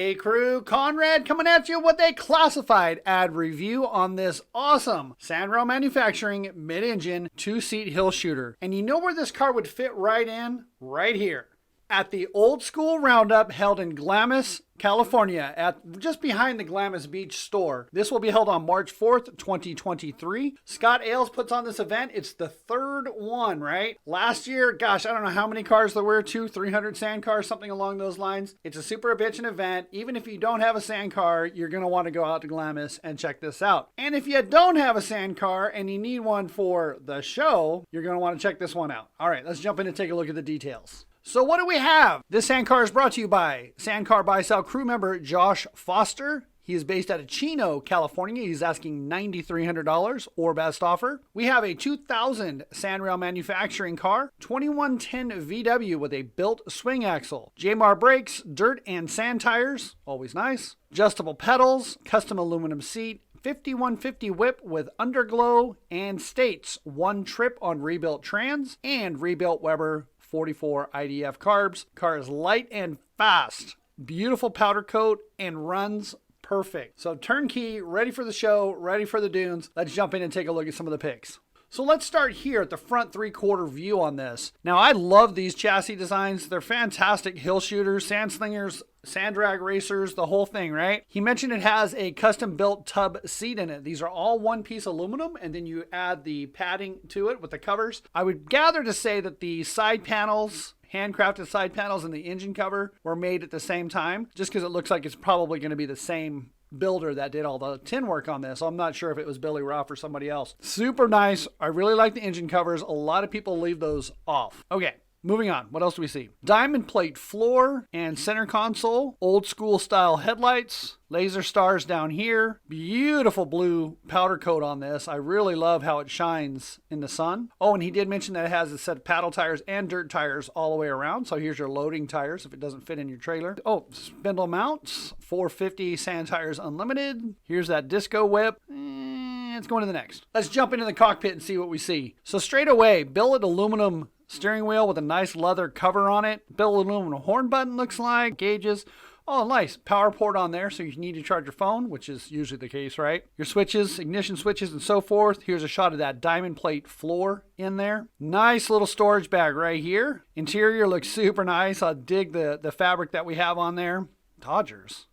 Hey crew, Conrad coming at you with a classified ad review on this awesome Sandrail Manufacturing mid-engine 2-seat hill shooter. And you know where this car would fit right in? Right here. At the Old School Roundup held in Glamis, California, at just behind the Glamis Beach store. This will be held on March 4th, 2023. Scott Ailes puts on this event. It's the third one, right? Last year, gosh, I don't know how many cars there were, 300 sand cars, something along those lines. It's a super bitchin' event. Even if you don't have a sand car, you're going to want to go out to Glamis and check this out. And if you don't have a sand car and you need one for the show, you're going to want to check this one out. All right, let's jump in and take a look at the details. So what do we have? This sand car is brought to you by Sandcar Buy Sell crew member Josh Foster. He is based out of Chino, California. He's asking $9,300 or best offer. We have a 2000 Sandrail Manufacturing car, 2110 VW with a built swing axle, Jmar brakes, dirt and sand tires, always nice, adjustable pedals, custom aluminum seat, 5150 whip with underglow, and states 1 trip on rebuilt trans and rebuilt Weber 44 IDF carbs. Car is light and fast, beautiful powder coat, and runs perfect. So turnkey, ready for the show, ready for the dunes. Let's jump in and take a look at some of the pics. So let's start here at the front 3/4 view on this. Now I love these chassis designs. They're fantastic hill shooters, sand slingers, sand drag racers, the whole thing, right? He mentioned it has a custom built tub seat in it. These are all one piece aluminum, and then you add the padding to it with the covers. I would gather to say that the side panels, handcrafted side panels, and the engine cover were made at the same time, just because it looks like it's probably going to be the same builder that did all the tin work on this. I'm not sure if it was Billy Ruff or somebody else. Super nice. I really like the engine covers. A lot of people leave those off. Okay. Moving on, what else do we see? Diamond plate floor and center console, old school style headlights, laser stars down here, beautiful blue powder coat on this. I really love how it shines in the sun. Oh, and he did mention that it has a set of paddle tires and dirt tires all the way around. So here's your loading tires if it doesn't fit in your trailer. Oh, spindle mounts, 450 sand tires unlimited. Here's that disco whip. Let's go into the next. Let's jump into the cockpit and see what we see. So straight away, billet aluminum steering wheel with a nice leather cover on it. Billet aluminum horn button looks like. Gauges. Oh, nice. Power port on there, so you need to charge your phone, which is usually the case, right? Your switches, ignition switches, and so forth. Here's a shot of that diamond plate floor in there. Nice little storage bag right here. Interior looks super nice. I dig the fabric that we have on there. Dodgers.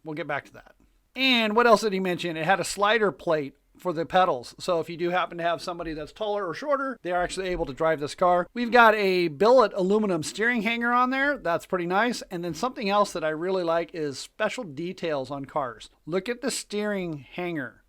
We'll get back to that. And what else did he mention? It had a slider plate for the pedals. So if you do happen to have somebody that's taller or shorter, they are actually able to drive this car. We've got a billet aluminum steering hanger on there. That's pretty nice. And then something else that I really like is special details on cars. Look at the steering hanger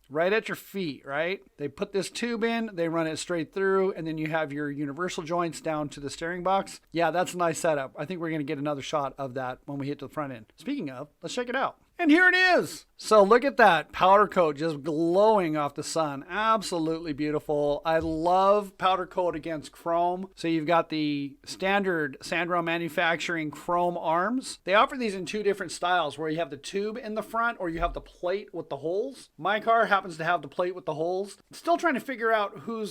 right at your feet, right? They put this tube in, they run it straight through, and then you have your universal joints down to the steering box. Yeah, that's a nice setup. I think we're going to get another shot of that when we hit to the front end. Speaking of, let's check it out. And here it is. So look at that powder coat just glowing off the sun. Absolutely beautiful. I love powder coat against chrome. So you've got the standard Sandrail Manufacturing chrome arms. They offer these in 2 different styles where you have the tube in the front or you have the plate with the holes. My car happens to have the plate with the holes. Still trying to figure out who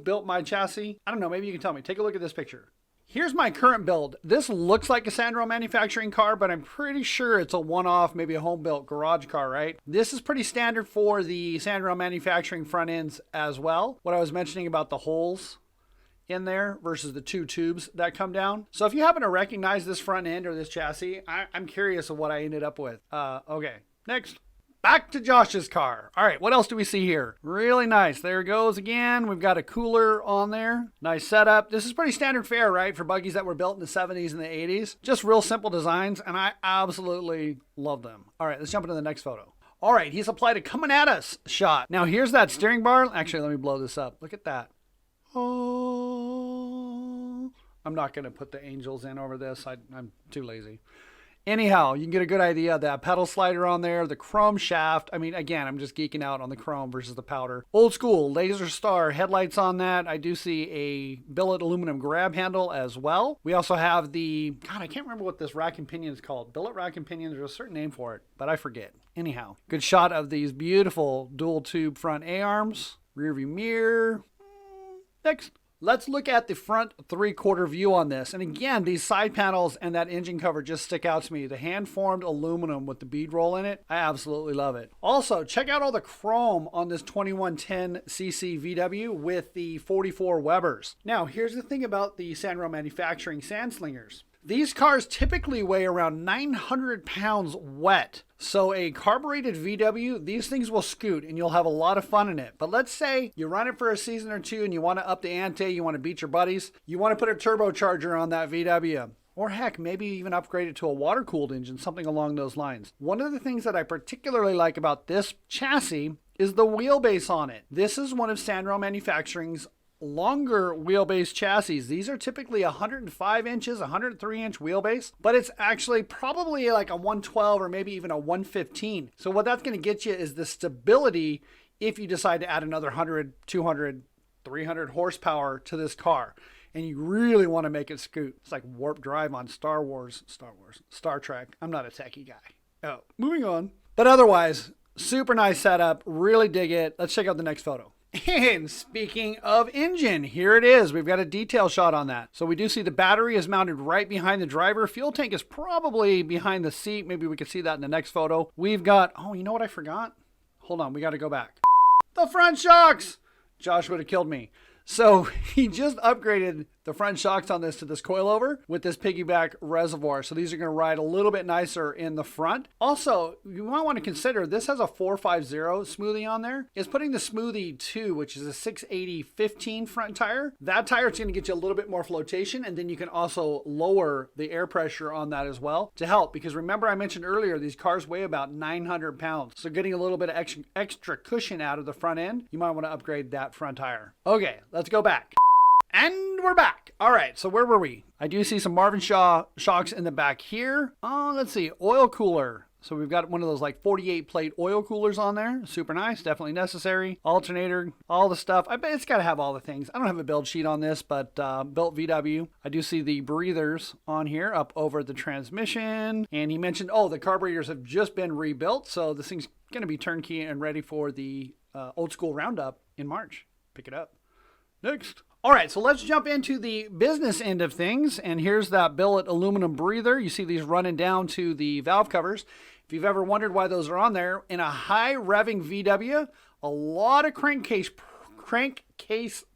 built my chassis. I don't know. Maybe you can tell me. Take a look at this picture. Here's my current build. This looks like a Sandrail Manufacturing car, but I'm pretty sure it's a one-off, maybe a home-built garage car, right? This is pretty standard for the Sandrail Manufacturing front ends as well. What I was mentioning about the holes in there versus the 2 tubes that come down. So if you happen to recognize this front end or this chassis, I'm curious of what I ended up with. Okay, next. Back to Josh's car. All right, what else do we see here? Really nice. There it goes again. We've got a cooler on there. Nice setup. This is pretty standard fare, right, for buggies that were built in the 70s and the 80s. Just real simple designs, and I absolutely love them. All right, let's jump into the next photo. All right, he's applied a coming at us shot. Now, here's that steering bar. Actually, let me blow this up. Look at that. Oh, I'm not going to put the angels in over this. I'm too lazy. Anyhow, you can get a good idea of that pedal slider on there, the chrome shaft. I mean, again, I'm just geeking out on the chrome versus the powder. Old school laser star headlights on that. I do see a billet aluminum grab handle as well. We also have the, God, I can't remember what this rack and pinion is called. Billet rack and pinion, there's a certain name for it, but I forget. Anyhow, good shot of these beautiful dual tube front A-arms, rear view mirror. Next. Let's look at the front 3/4 view on this. And again, these side panels and that engine cover just stick out to me. The hand-formed aluminum with the bead roll in it, I absolutely love it. Also, check out all the chrome on this 2110cc VW with the 44 Webers. Now, here's the thing about the Sanro Manufacturing sand slingers. These cars typically weigh around 900 pounds wet. So a carbureted VW, these things will scoot and you'll have a lot of fun in it. But let's say you run it for a season or two and you want to up the ante, you want to beat your buddies, you want to put a turbocharger on that VW. Or heck, maybe even upgrade it to a water-cooled engine, something along those lines. One of the things that I particularly like about this chassis is the wheelbase on it. This is one of Sanro Manufacturing's longer wheelbase chassis. These are typically 105 inches, 103 inch wheelbase, but it's actually probably like a 112 or maybe even a 115. So what that's going to get you is the stability if you decide to add another 100, 200, 300 horsepower to this car. And you really want to make it scoot. It's like warp drive on Star Trek. I'm not a techie guy. Oh, moving on. But otherwise, super nice setup. Really dig it. Let's check out the next photo. And speaking of engine, here it is. We've got a detail shot on that. So we do see the battery is mounted right behind the driver. Fuel tank is probably behind the seat. Maybe we could see that in the next photo. We've got, oh, you know what I forgot? Hold on, we got to go back. The front shocks! Josh would have killed me. So he just upgraded the front shocks on this to this coilover with this piggyback reservoir. So these are going to ride a little bit nicer in the front. Also, you might want to consider this has a 450 smoothie on there. It's putting the Smoothie 2, which is a 680/15 front tire. That tire is going to get you a little bit more flotation, and then you can also lower the air pressure on that as well to help. Because remember I mentioned earlier, these cars weigh about 900 pounds. So getting a little bit of extra cushion out of the front end, you might want to upgrade that front tire. Okay, let's go back. And we're back. All right, so where were we? I do see some Marvin Shaw shocks in the back here. Let's see, oil cooler. So we've got one of those like 48 plate oil coolers on there. Super nice, definitely necessary. Alternator, all the stuff. I bet it's got to have all the things. I don't have a build sheet on this, but built VW. I do see the breathers on here up over the transmission. And he mentioned, oh, the carburetors have just been rebuilt. So this thing's going to be turnkey and ready for the old school roundup in March. Pick it up. Next. All right, so let's jump into the business end of things. And here's that billet aluminum breather. You see these running down to the valve covers. If you've ever wondered why those are on there, in a high revving VW, a lot of crankcase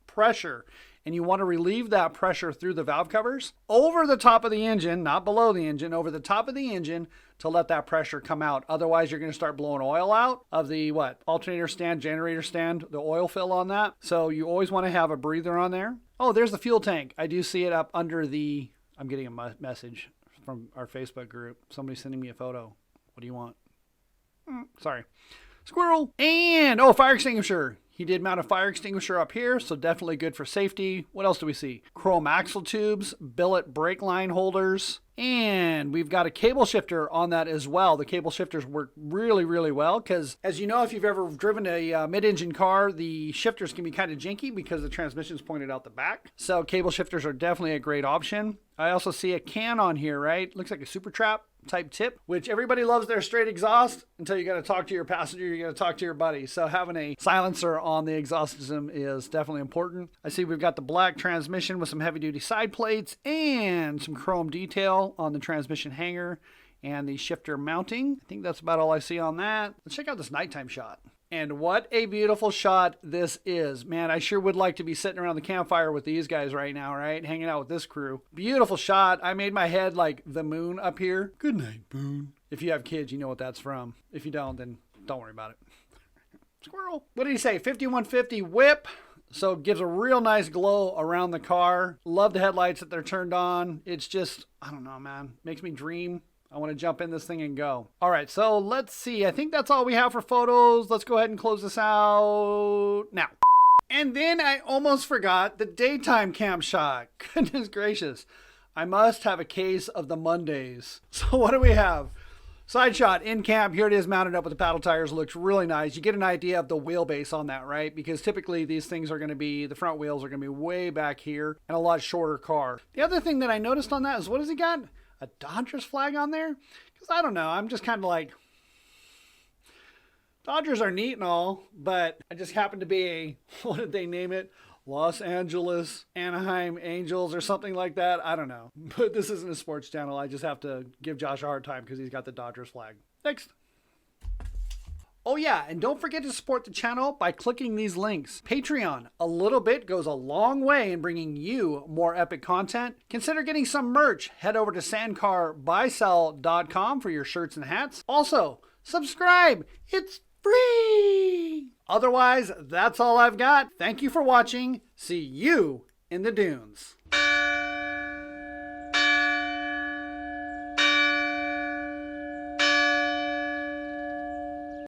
pressure. And you want to relieve that pressure through the valve covers over the top of the engine, not below the engine, over the top of the engine to let that pressure come out. Otherwise, you're going to start blowing oil out of the alternator stand, generator stand, the oil fill on that. So you always want to have a breather on there. Oh, there's the fuel tank. I do see it up under the, I'm getting a message from our Facebook group. Somebody's sending me a photo. What do you want? Sorry. Squirrel. And, oh, fire extinguisher. He did mount a fire extinguisher up here, so definitely good for safety. What else do we see? Chrome axle tubes, billet brake line holders, and we've got a cable shifter on that as well. The cable shifters work really, really well because, as you know, if you've ever driven a mid-engine car, the shifters can be kind of janky because the transmission's pointed out the back. So cable shifters are definitely a great option. I also see a can on here, right? Looks like a Super Trap type tip, which everybody loves their straight exhaust until you got to talk to your passenger, you got to talk to your buddy. So having a silencer on the exhaust system is definitely important. I see we've got the black transmission with some heavy duty side plates and some chrome detail on the transmission hanger and the shifter mounting. I think that's about all I see on that. Let's check out this nighttime shot. And what a beautiful shot this is. Man, I sure would like to be sitting around the campfire with these guys right now, right? Hanging out with this crew. Beautiful shot. I made my head like the moon up here. Good night, moon. If you have kids, you know what that's from. If you don't, then don't worry about it. Squirrel. What did he say? 5150 whip. So it gives a real nice glow around the car. Love the headlights that they're turned on. It's just, I don't know, man. Makes me dream. I want to jump in this thing and go. All right, so let's see. I think that's all we have for photos. Let's go ahead and close this out now. And then I almost forgot the daytime cam shot. Goodness gracious. I must have a case of the Mondays. So what do we have? Side shot in camp. Here it is mounted up with the paddle tires. Looks really nice. You get an idea of the wheelbase on that, right? Because typically these things are going to be, the front wheels are going to be way back here and a lot shorter car. The other thing that I noticed on that is, what has he got? A Dodgers flag on there? Because I don't know. I'm just kind of like, Dodgers are neat and all, but I just happen to be a, what did they name it? Los Angeles, Anaheim Angels or something like that. I don't know. But this isn't a sports channel. I just have to give Josh a hard time because he's got the Dodgers flag. Next. Oh yeah, and don't forget to support the channel by clicking these links. Patreon, a little bit goes a long way in bringing you more epic content. Consider getting some merch. Head over to sandcarbysell.com for your shirts and hats. Also, subscribe. It's free. Otherwise, that's all I've got. Thank you for watching. See you in the dunes.